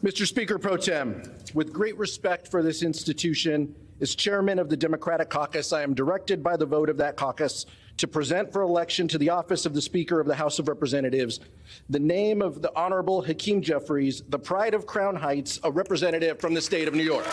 Mr. Speaker Pro Tem, with great respect for this institution, as chairman of the Democratic Caucus, I am directed by the vote of that caucus to present for election to the office of the Speaker of the House of Representatives the name of the Honorable Hakeem Jeffries, the pride of Crown Heights, a representative from the state of New York.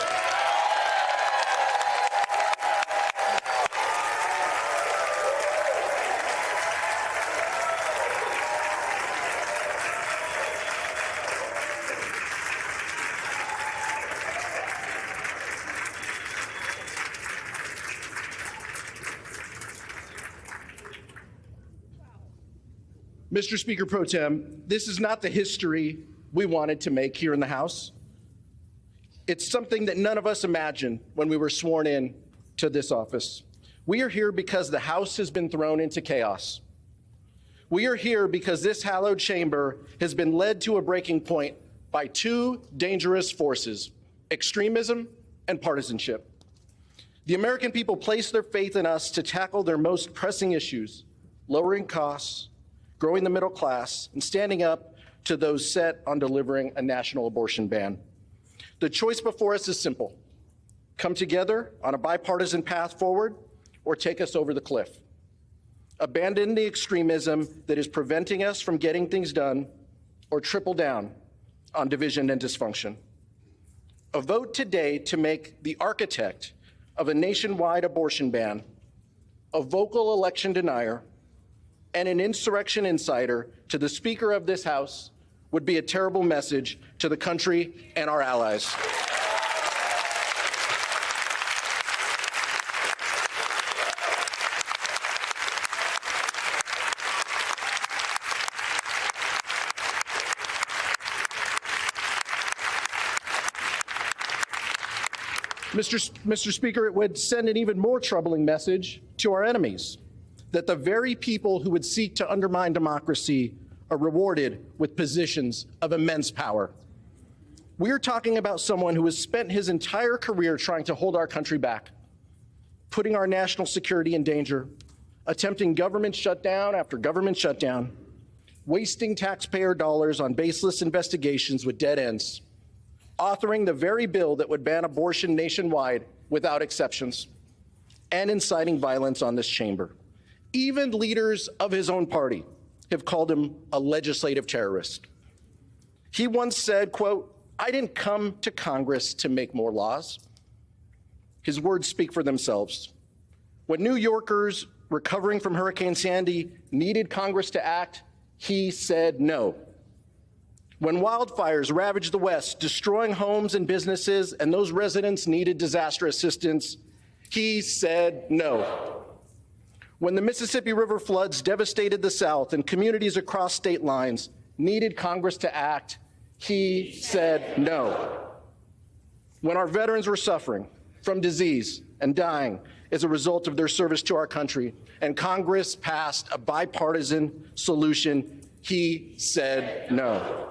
Mr. Speaker Pro Tem, this is not the history we wanted to make here in the House. It's something that none of us imagined when we were sworn in to this office. We are here because the House has been thrown into chaos. We are here because this hallowed chamber has been led to a breaking point by two dangerous forces: extremism and partisanship. The American people place their faith in us to tackle their most pressing issues: lowering costs, growing the middle class, and standing up to those set on delivering a national abortion ban. The choice before us is simple: come together on a bipartisan path forward or take us over the cliff. Abandon the extremism that is preventing us from getting things done, or triple down on division and dysfunction. A vote today to make the architect of a nationwide abortion ban a vocal election denier and an insurrection insider to the Speaker of this House would be a terrible message to the country and our allies. Mr. Speaker, it would send an even more troubling message to our enemies, that the very people who would seek to undermine democracy are rewarded with positions of immense power. We are talking about someone who has spent his entire career trying to hold our country back, putting our national security in danger, attempting government shutdown after government shutdown, wasting taxpayer dollars on baseless investigations with dead ends, authoring the very bill that would ban abortion nationwide without exceptions, and inciting violence on this chamber. Even leaders of his own party have called him a legislative terrorist. He once said, quote, "I didn't come to Congress to make more laws." His words speak for themselves. When New Yorkers recovering from Hurricane Sandy needed Congress to act, he said no. When wildfires ravaged the West, destroying homes and businesses, and those residents needed disaster assistance, he said no. When the Mississippi River floods devastated the South and communities across state lines needed Congress to act, he said no. When our veterans were suffering from disease and dying as a result of their service to our country, and Congress passed a bipartisan solution, he said no.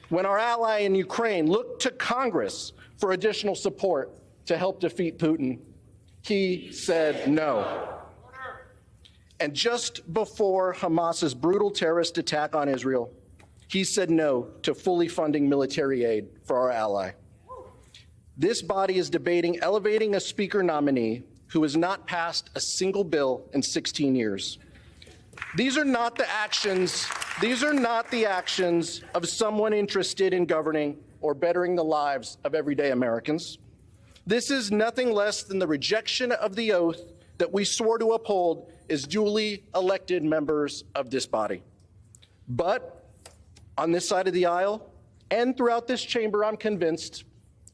When our ally in Ukraine looked to Congress for additional support to help defeat Putin, he said no. And just before Hamas's brutal terrorist attack on Israel, he said no to fully funding military aid for our ally. This body is debating elevating a speaker nominee who has not passed a single bill in 16 years. These are not the actions of someone interested in governing or bettering the lives of everyday Americans. This is nothing less than the rejection of the oath that we swore to uphold as duly elected members of this body. But on this side of the aisle and throughout this chamber, I'm convinced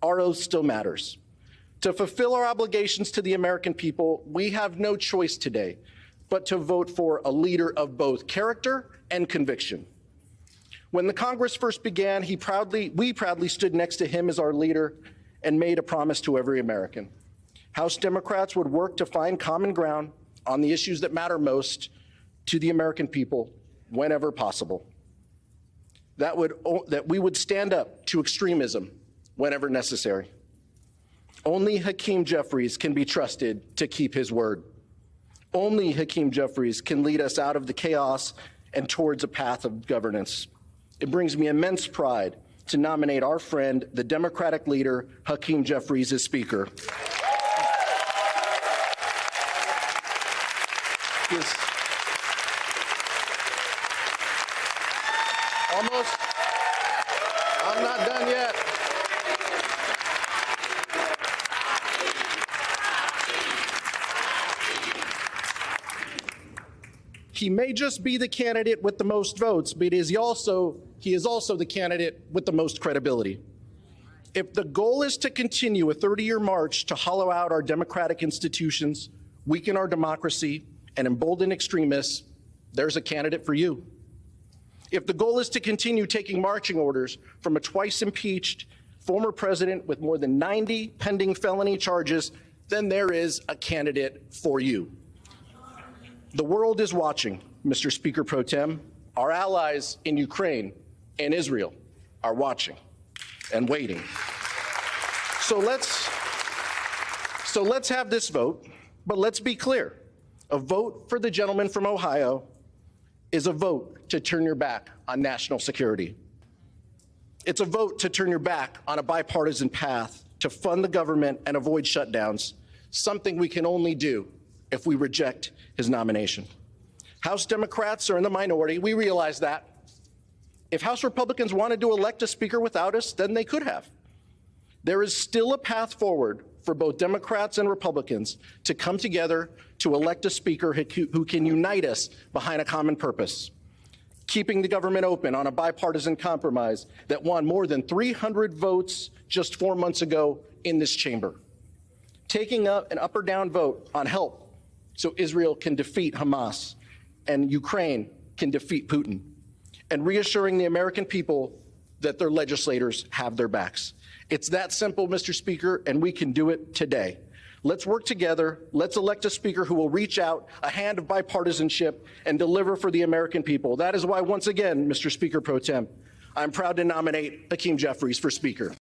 our oath still matters. To fulfill our obligations to the American people, we have no choice today but to vote for a leader of both character and conviction. When the Congress first began, we proudly stood next to him as our leader and made a promise to every American. House Democrats would work to find common ground on the issues that matter most to the American people whenever possible. That we would stand up to extremism whenever necessary. Only Hakeem Jeffries can be trusted to keep his word. Only Hakeem Jeffries can lead us out of the chaos and towards a path of governance. It brings me immense pride to nominate our friend, the Democratic leader, Hakeem Jeffries, as Speaker. Almost. I'm not done yet. He may just be the candidate with the most votes, but he is also the candidate with the most credibility. If the goal is to continue a 30-year march to hollow out our democratic institutions, weaken our democracy, and embolden extremists, there's a candidate for you. If the goal is to continue taking marching orders from a twice-impeached former president with more than 90 pending felony charges, then there is a candidate for you. The world is watching, Mr. Speaker Pro Tem. Our allies in Ukraine and Israel are watching and waiting. So let's have this vote, but let's be clear. A vote for the gentleman from Ohio is a vote to turn your back on national security. It's a vote to turn your back on a bipartisan path to fund the government and avoid shutdowns, something we can only do if we reject his nomination. House Democrats are in the minority. We realize that. If House Republicans wanted to elect a speaker without us, then they could have. There is still a path forward for both Democrats and Republicans to come together to elect a speaker who can unite us behind a common purpose, keeping the government open on a bipartisan compromise that won more than 300 votes just 4 months ago in this chamber, taking up an up or down vote on help so Israel can defeat Hamas and Ukraine can defeat Putin, and reassuring the American people that their legislators have their backs. It's that simple, Mr. Speaker, and we can do it today. Let's work together. Let's elect a speaker who will reach out a hand of bipartisanship and deliver for the American people. That is why, once again, Mr. Speaker Pro Tem, I'm proud to nominate Hakeem Jeffries for Speaker.